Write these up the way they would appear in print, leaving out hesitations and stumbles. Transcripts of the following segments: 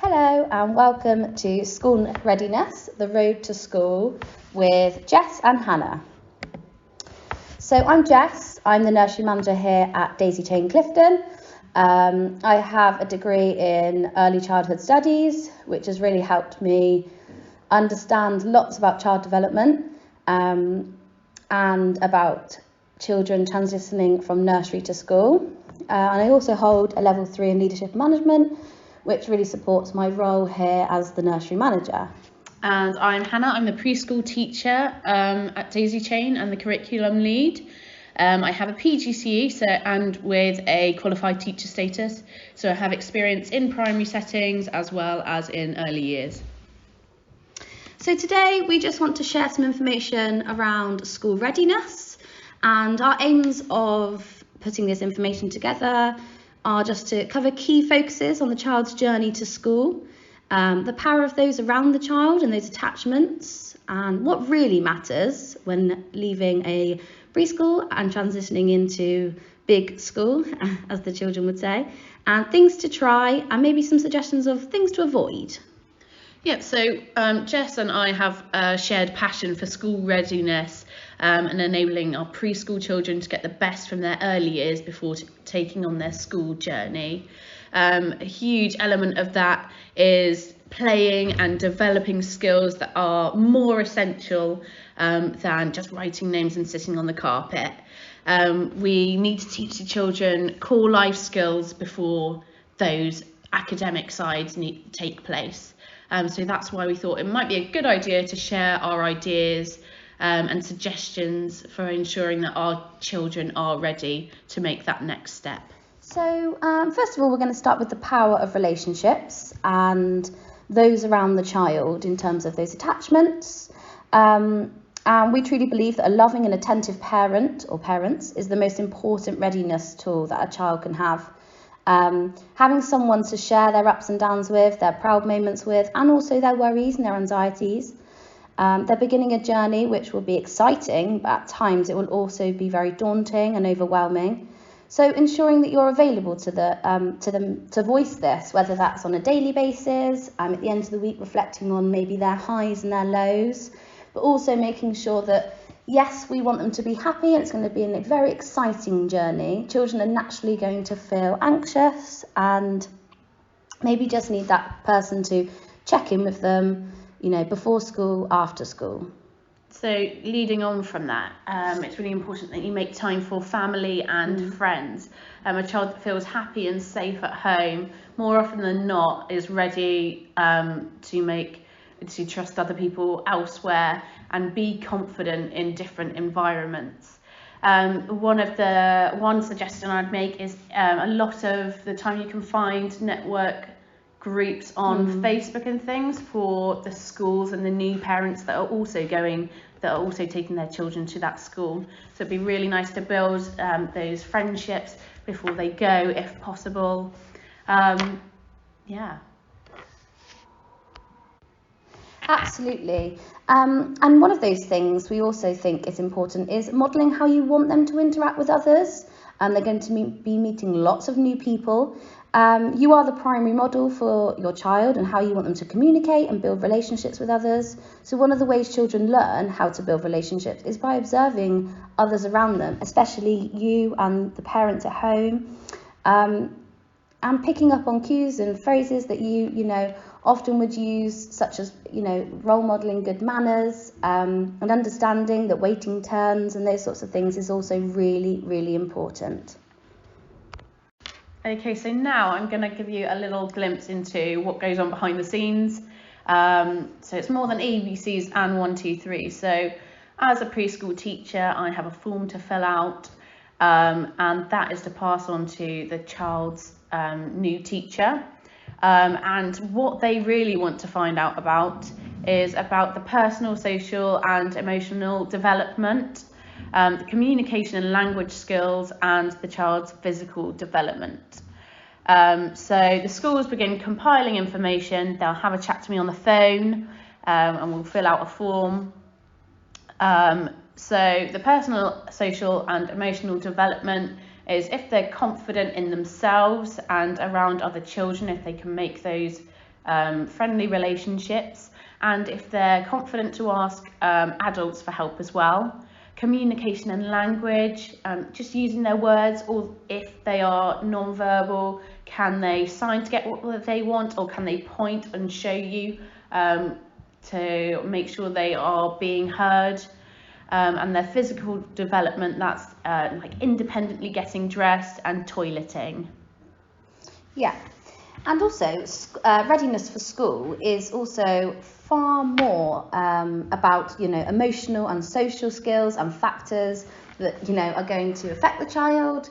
Hello and welcome to School Readiness, the road to school with Jess and Hannah. So I'm Jess, I'm the nursery manager here at Daisy Chain Clifton. I have a degree in early childhood studies, which has really helped me understand lots about child development and about children transitioning from nursery to school. And I also hold a level 3 in leadership management, which really supports my role here as the nursery manager. And I'm Hannah, I'm the preschool teacher at Daisy Chain and the curriculum lead. I have a PGCE and with a qualified teacher status, so I have experience in primary settings as well as in early years. So today we just want to share some information around school readiness, and our aims of putting this information together are just to cover key focuses on the child's journey to school, the power of those around the child and those attachments, and what really matters when leaving a preschool and transitioning into big school, as the children would say, and things to try and maybe some suggestions of things to avoid. Yeah, so Jess and I have a shared passion for school readiness and enabling our preschool children to get the best from their early years before taking on their school journey. A huge element of that is playing and developing skills that are more essential than just writing names and sitting on the carpet. We need to teach the children core life skills before those academic sides take place. So that's why we thought it might be a good idea to share our ideas and suggestions for ensuring that our children are ready to make that next step. So first of all, we're going to start with the power of relationships and those around the child in terms of those attachments. And we truly believe that a loving and attentive parent or parents is the most important readiness tool that a child can have. Having someone to share their ups and downs with, their proud moments with, and also their worries and their anxieties. They're beginning a journey which will be exciting, but at times it will also be very daunting and overwhelming. So ensuring that you're available to them to voice this, whether that's on a daily basis, at the end of the week reflecting on maybe their highs and their lows, but also making sure that yes, we want them to be happy and it's going to be a very exciting journey. Children are naturally going to feel anxious and maybe just need that person to check in with them, before school, after school. So leading on from that, it's really important that you make time for family and friends. A child that feels happy and safe at home, more often than not, is ready to trust other people elsewhere and be confident in different environments. One suggestion I'd make is a lot of the time you can find network groups on Facebook and things for the schools and the new parents that are also taking their children to that school. So it'd be really nice to build those friendships before they go, if possible. Absolutely. And one of those things we also think is important is modelling how you want them to interact with others. And they're going to be meeting lots of new people. You are the primary model for your child and how you want them to communicate and build relationships with others. So one of the ways children learn how to build relationships is by observing others around them, especially you and the parents at home, and picking up on cues and phrases that you often would use, such as role modelling good manners, and understanding that waiting turns and those sorts of things is also really, really important. Okay, so now I'm going to give you a little glimpse into what goes on behind the scenes. So it's more than ABCs and 1, 2, 3. So as a preschool teacher, I have a form to fill out, and that is to pass on to the child's new teacher. And what they really want to find out about is about the personal, social and emotional development, the communication and language skills, and the child's physical development. So the schools begin compiling information. They'll have a chat to me on the phone, and we'll fill out a form. So the personal, social and emotional development is if they're confident in themselves and around other children, if they can make those friendly relationships, and if they're confident to ask adults for help as well. Communication and language, just using their words, or if they are non-verbal, can they sign to get what they want, or can they point and show you to make sure they are being heard. And their physical development, that's like independently getting dressed and toileting. Yeah, and also readiness for school is also far more about, emotional and social skills and factors that, are going to affect the child.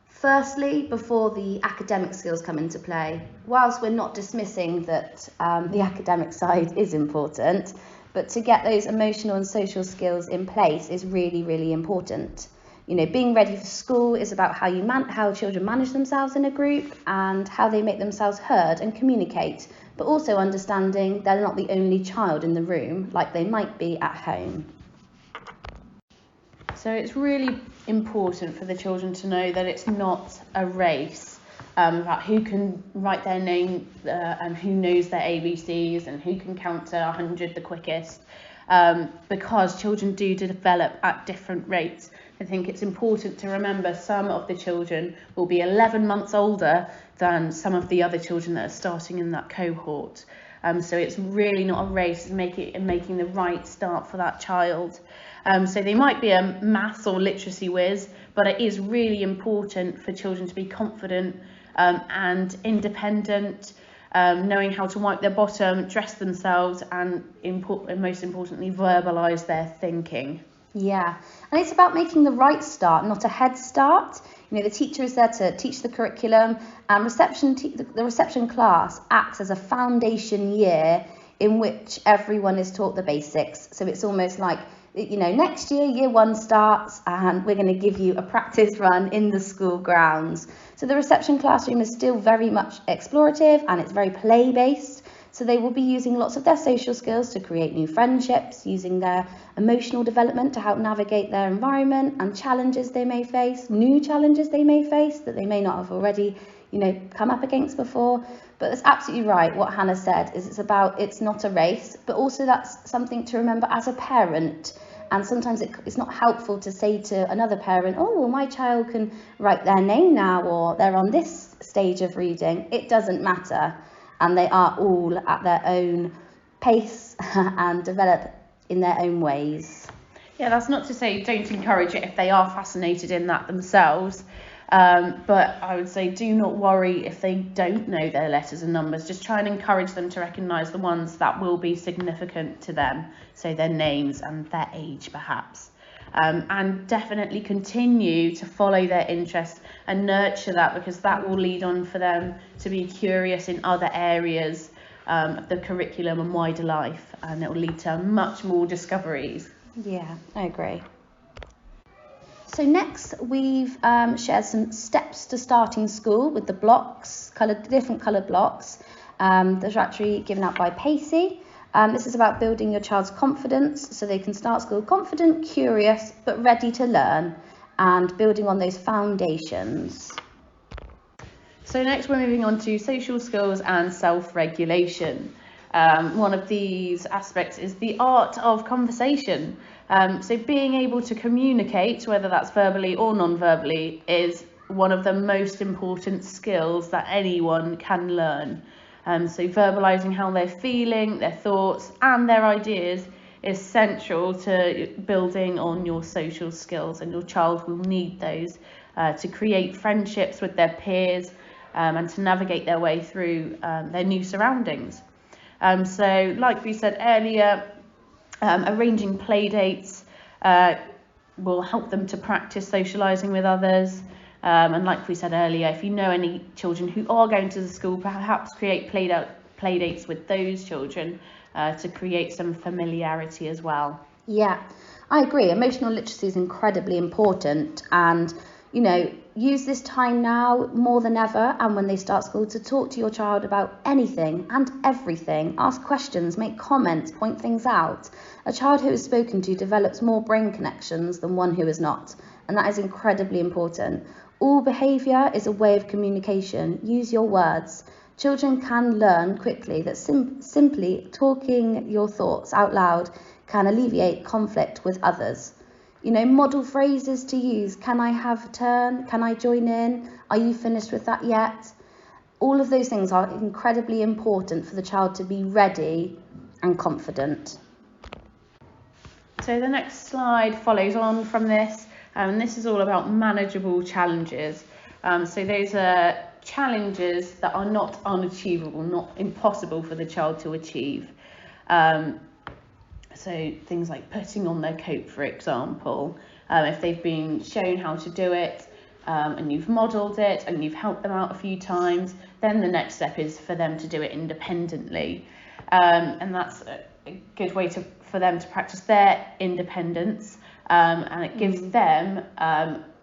Firstly, before the academic skills come into play, whilst we're not dismissing that the academic side is important, but to get those emotional and social skills in place is really, really important. Being ready for school is about how children manage themselves in a group and how they make themselves heard and communicate, but also understanding they're not the only child in the room like they might be at home. So it's really important for the children to know that it's not a race about who can write their name and who knows their ABCs and who can count to 100 the quickest, because children do develop at different rates. I think it's important to remember some of the children will be 11 months older than some of the other children that are starting in that cohort. So it's really not a race, it's making the right start for that child. So they might be a maths or literacy whiz, but it is really important for children to be confident and independent, knowing how to wipe their bottom, dress themselves, and most importantly, verbalise their thinking. Yeah, and it's about making the right start, not a head start. The teacher is there to teach the curriculum, and the reception class acts as a foundation year in which everyone is taught the basics. So it's almost like, next year, year 1 starts, and we're going to give you a practice run in the school grounds. So the reception classroom is still very much explorative and it's very play-based. So they will be using lots of their social skills to create new friendships, using their emotional development to help navigate their environment and challenges they may face, new challenges they may face that they may not have already, come up against before. But it's absolutely right what Hannah said, is it's not a race, but also that's something to remember as a parent. And sometimes it's not helpful to say to another parent, oh, well, my child can write their name now, or they're on this stage of reading. It doesn't matter. And they are all at their own pace and develop in their own ways. Yeah, that's not to say don't encourage it if they are fascinated in that themselves. But I would say do not worry if they don't know their letters and numbers. Just try and encourage them to recognise the ones that will be significant to them, so their names and their age perhaps. And definitely continue to follow their interests and nurture that, because that will lead on for them to be curious in other areas of the curriculum and wider life, and it will lead to much more discoveries. Yeah, I agree. So next we've shared some steps to starting school with the blocks, different coloured blocks. Those are actually given out by Pacey. This is about building your child's confidence so they can start school confident, curious, but ready to learn, and building on those foundations. So next we're moving on to social skills and self-regulation. One of these aspects is the art of conversation. So being able to communicate, whether that's verbally or non-verbally, is one of the most important skills that anyone can learn. So verbalising how they're feeling, their thoughts and their ideas is central to building on your social skills, and your child will need those to create friendships with their peers and to navigate their way through their new surroundings. So like we said earlier, arranging play dates will help them to practice socialising with others. And like we said earlier, if you know any children who are going to the school, perhaps create play dates with those children to create some familiarity as well. Yeah, I agree. Emotional literacy is incredibly important, and use this time now more than ever, and when they start school, to talk to your child about anything and everything. Ask questions, make comments, point things out. A child who is spoken to develops more brain connections than one who is not, and that is incredibly important. All behaviour is a way of communication. Use your words. Children can learn quickly that simply talking your thoughts out loud can alleviate conflict with others. You know, model phrases to use. Can I have a turn? Can I join in? Are you finished with that yet? All of those things are incredibly important for the child to be ready and confident. So the next slide follows on from this, and this is all about manageable challenges. So those are challenges that are not unachievable, not impossible for the child to achieve. So things like putting on their coat, for example, if they've been shown how to do it and you've modelled it and you've helped them out a few times, then the next step is for them to do it independently. And that's a good way for them to practice their independence, and it gives them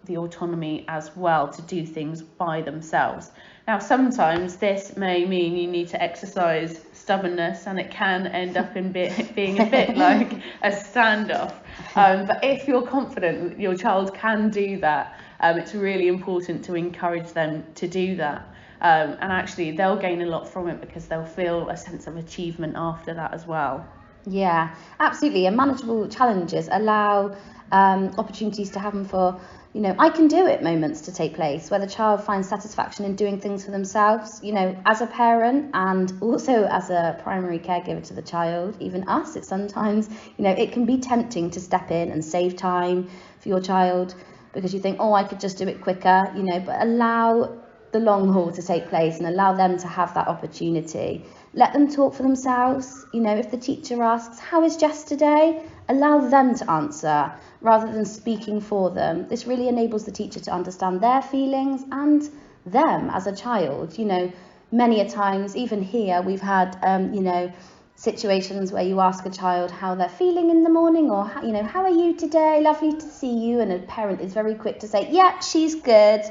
the autonomy as well to do things by themselves. Now, sometimes this may mean you need to exercise stubbornness, and it can end up in being a bit like a standoff. But if you're confident that your child can do that, it's really important to encourage them to do that. And actually, they'll gain a lot from it because they'll feel a sense of achievement after that as well. Yeah, absolutely. And manageable challenges allow opportunities to happen for, you know, I can do it moments to take place, where the child finds satisfaction in doing things for themselves. You know, as a parent and also as a primary caregiver to the child, even us, it's sometimes, you know, it can be tempting to step in and save time for your child because you think, oh, I could just do it quicker, you know, but allow the long haul to take place and allow them to have that opportunity. Let them talk for themselves. You know, if the teacher asks, how is Jess today? Allow them to answer rather than speaking for them. This really enables the teacher to understand their feelings and them as a child. You know, many a times, even here, we've had, you know, situations where you ask a child how they're feeling in the morning, or, you know, how are you today? Lovely to see you. And a parent is very quick to say, yeah, she's good.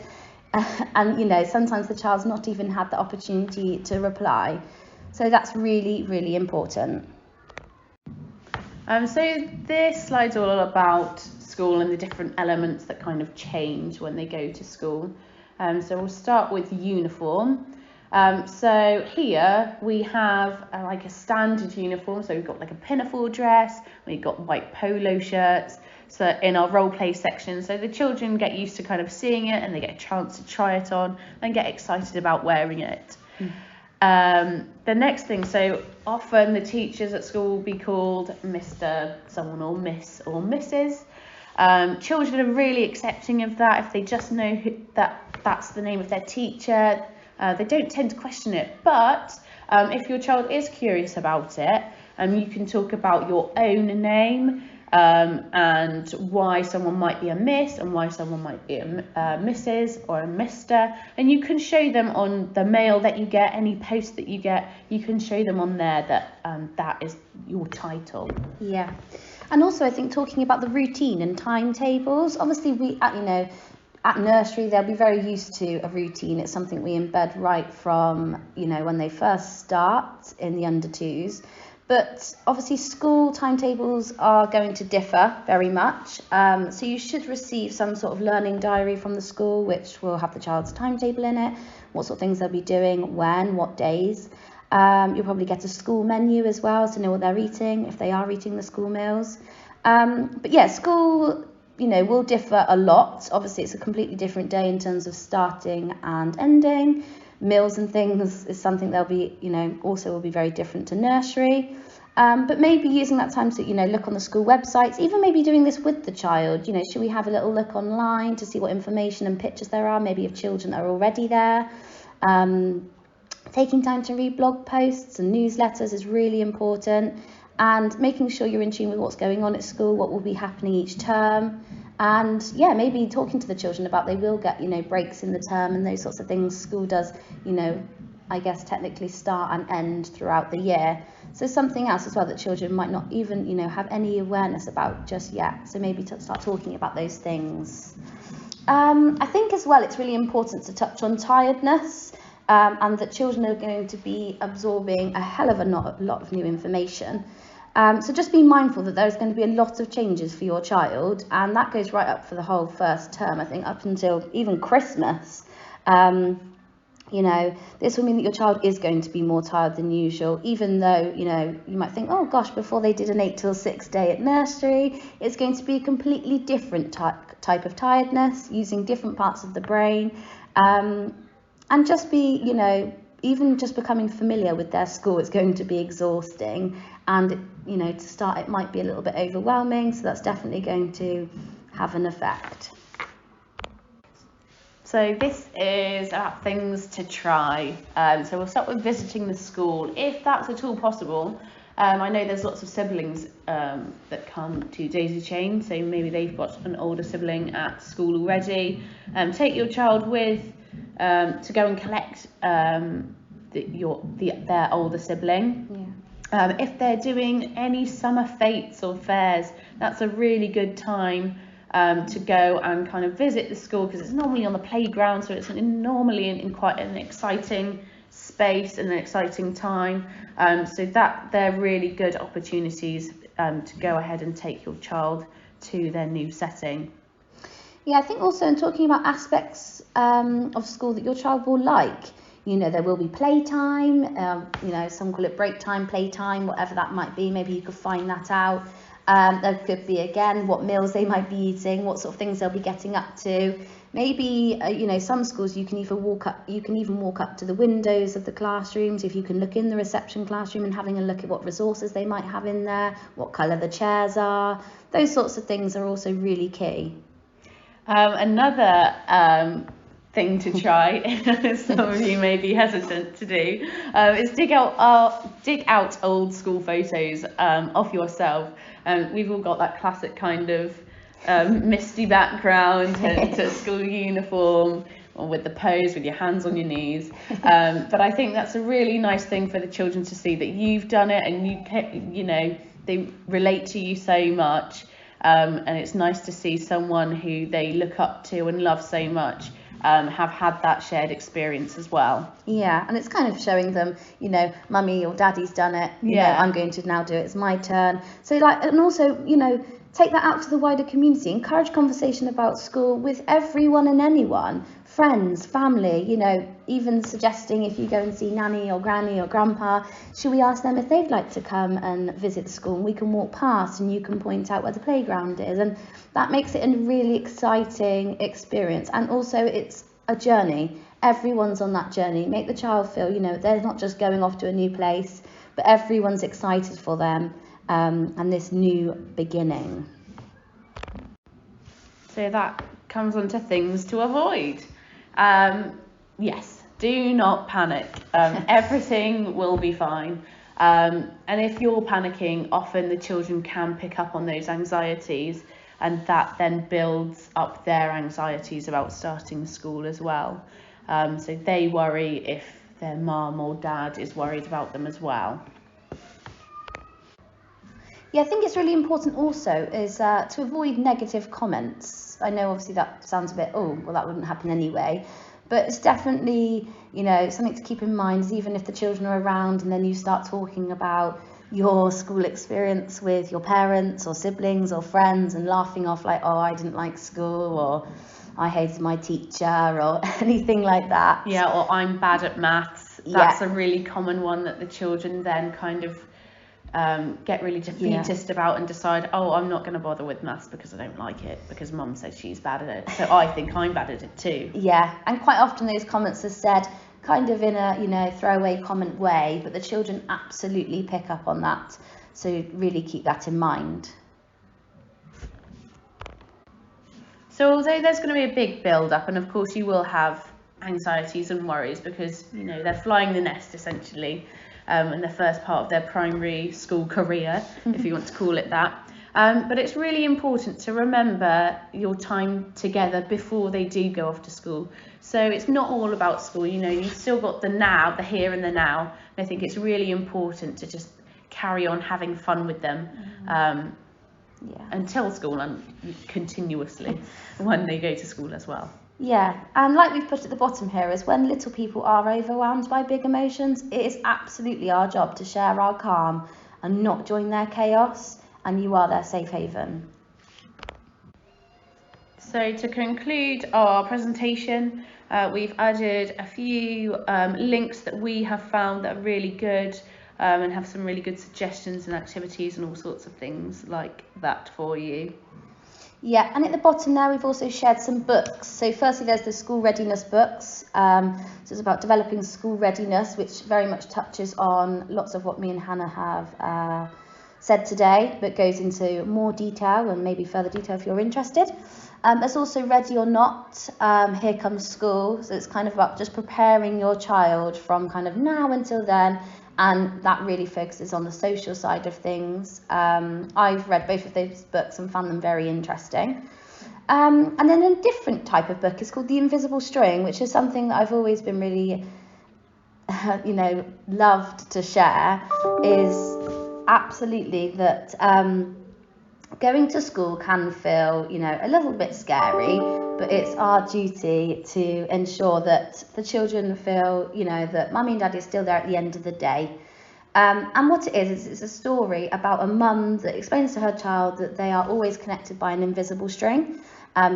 And, you know, sometimes the child's not even had the opportunity to reply. So that's really, really important. So this slide's all about school and the different elements that kind of change when they go to school. So we'll start with uniform. So here we have like a standard uniform. So we've got like a pinafore dress, we've got white polo shirts. So in our role play section, so the children get used to kind of seeing it and they get a chance to try it on and get excited about wearing it. The next thing, so often the teachers at school will be called Mr. someone or Miss or Mrs. Children are really accepting of that if they just know that's the name of their teacher. They don't tend to question it, but if your child is curious about it, you can talk about your own name and why someone might be a Miss and why someone might be a Mrs. or a Mr. And you can show them on the mail that you get, any post that you get, you can show them on there that that is your title. Yeah. And also I think talking about the routine and timetables, obviously we, at nursery, they'll be very used to a routine. It's something we embed right from, when they first start in the under twos. But obviously school timetables are going to differ very much. So you should receive some sort of learning diary from the school, which will have the child's timetable in it, what sort of things they'll be doing, when, what days. You'll probably get a school menu as well to know what they're eating, if they are eating the school meals. But yeah, school, will differ a lot. Obviously, it's a completely different day in terms of starting and ending. Meals and things is something they'll be, also will be very different to nursery. But maybe using that time to, look on the school websites, even maybe doing this with the child. Should we have a little look online to see what information and pictures there are, maybe if children are already there. Taking time to read blog posts and newsletters is really important. And making sure you're in tune with what's going on at school, what will be happening each term. And yeah, maybe talking to the children about they will get, breaks in the term and those sorts of things. School does, I guess technically start and end throughout the year. So something else as well that children might not even, have any awareness about just yet. So maybe to start talking about those things. I think as well, it's really important to touch on tiredness. And that children are going to be absorbing a hell of a lot of new information. So just be mindful that there's going to be a lot of changes for your child, and that goes right up for the whole first term, I think, up until even Christmas. You know, this will mean that your child is going to be more tired than usual, even though, you know, you might think, oh gosh, before they did an 8 till 6 day at nursery, it's going to be a completely different type of tiredness, using different parts of the brain, and just be, you know, even just becoming familiar with their school is going to be exhausting, and, you know, to start it might be a little bit overwhelming, so that's definitely going to have an effect. So this is about things to try. So we'll start with visiting the school, if that's at all possible. I know there's lots of siblings that come to Daisy Chain, so maybe they've got an older sibling at school already. Take your child with to go and collect their older sibling. Yeah. If they're doing any summer fetes or fairs, that's a really good time to go and kind of visit the school, because it's normally on the playground, so it's normally in quite an exciting space and an exciting time. So that they're really good opportunities to go ahead and take your child to their new setting. Yeah, I think also in talking about aspects of school that your child will like, you know, there will be playtime, you know, some call it break time, playtime, whatever that might be. Maybe you could find that out. There could be, again, what meals they might be eating, what sort of things they'll be getting up to. Maybe, you know, some schools you can even walk up to the windows of the classrooms, if you can look in the reception classroom and having a look at what resources they might have in there, what colour the chairs are. Those sorts of things are also really key. Another thing to try, some of you may be hesitant to do, is dig out old school photos of yourself. We've all got that classic kind of misty background to school uniform, or with the pose with your hands on your knees. But I think that's a really nice thing for the children to see, that you've done it, and you know, they relate to you so much. And it's nice to see someone who they look up to and love so much have had that shared experience as well. Yeah, and it's kind of showing them, you know, mummy or daddy's done it, you know, I'm going to now do it, it's my turn. So like, and also, you know, take that out to the wider community, encourage conversation about school with everyone and anyone, friends, family, you know, even suggesting if you go and see nanny or granny or grandpa, should we ask them if they'd like to come and visit the school, and we can walk past and you can point out where the playground is, and that makes it a really exciting experience. And also it's a journey, everyone's on that journey. Make the child feel, you know, they're not just going off to a new place, but everyone's excited for them and this new beginning. So that comes on to things to avoid. Yes, do not panic. Everything will be fine. And if you're panicking, often the children can pick up on those anxieties, and that then builds up their anxieties about starting school as well. So they worry if their mum or dad is worried about them as well. Yeah, I think it's really important also is to avoid negative comments. I know obviously that sounds a bit, oh, well, that wouldn't happen anyway. But it's definitely, you know, something to keep in mind is even if the children are around and then you start talking about your school experience with your parents or siblings or friends and laughing off like, oh, I didn't like school, or I hated my teacher, or anything like that. Yeah, or I'm bad at maths. That's a really common one that the children then kind of get really defeatist about and decide, oh, I'm not going to bother with maths because I don't like it, because mum says she's bad at it, so I think I'm bad at it too. Yeah, and quite often those comments are said kind of in a, you know, throwaway comment way, but the children absolutely pick up on that, so really keep that in mind. So although there's going to be a big build up, and of course you will have anxieties and worries because, you know, they're flying the nest essentially, in the first part of their primary school career, if you want to call it that. But it's really important to remember your time together before they do go off to school. So it's not all about school, you know, you've still got the now, the here and the now. And I think it's really important to just carry on having fun with them until school, and continuously when they go to school as well. Yeah, and like we've put at the bottom here is when little people are overwhelmed by big emotions, it is absolutely our job to share our calm and not join their chaos, and you are their safe haven. So to conclude our presentation, We've added a few links that we have found that are really good, and have some really good suggestions and activities and all sorts of things like that for you. Yeah, and at the bottom there we've also shared some books. So firstly there's the school readiness books. So it's about developing school readiness, which very much touches on lots of what me and Hannah have said today, but goes into more detail and maybe further detail if you're interested. There's also Ready or Not, Here Comes School. So it's kind of about just preparing your child from kind of now until then, and that really focuses on the social side of things. I've read both of those books and found them very interesting. And then a different type of book is called The Invisible String, which is something that I've always been really, loved to share, is absolutely that going to school can feel, a little bit scary, but it's our duty to ensure that the children feel, that mummy and daddy are still there at the end of the day. And what it is it's a story about a mum that explains to her child that they are always connected by an invisible string.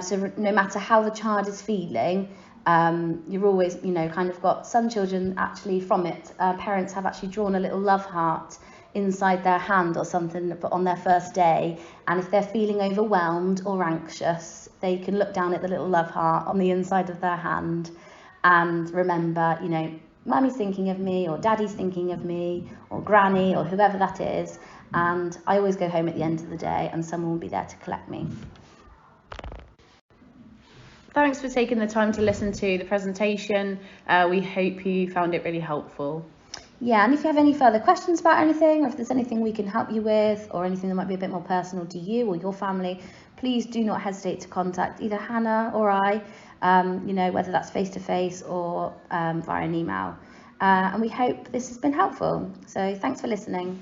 So no matter how the child is feeling, you're always, kind of got some children actually from it. Parents have actually drawn a little love heart inside their hand or something on their first day, and if they're feeling overwhelmed or anxious, they can look down at the little love heart on the inside of their hand and remember, mummy's thinking of me, or daddy's thinking of me, or granny, or whoever that is, and I always go home at the end of the day and someone will be there to collect me. Thanks for taking the time to listen to the presentation. We hope you found it really helpful. Yeah, and if you have any further questions about anything, or if there's anything we can help you with, or anything that might be a bit more personal to you or your family, please do not hesitate to contact either Hannah or I, whether that's face-to-face or via an email. And we hope this has been helpful. So thanks for listening.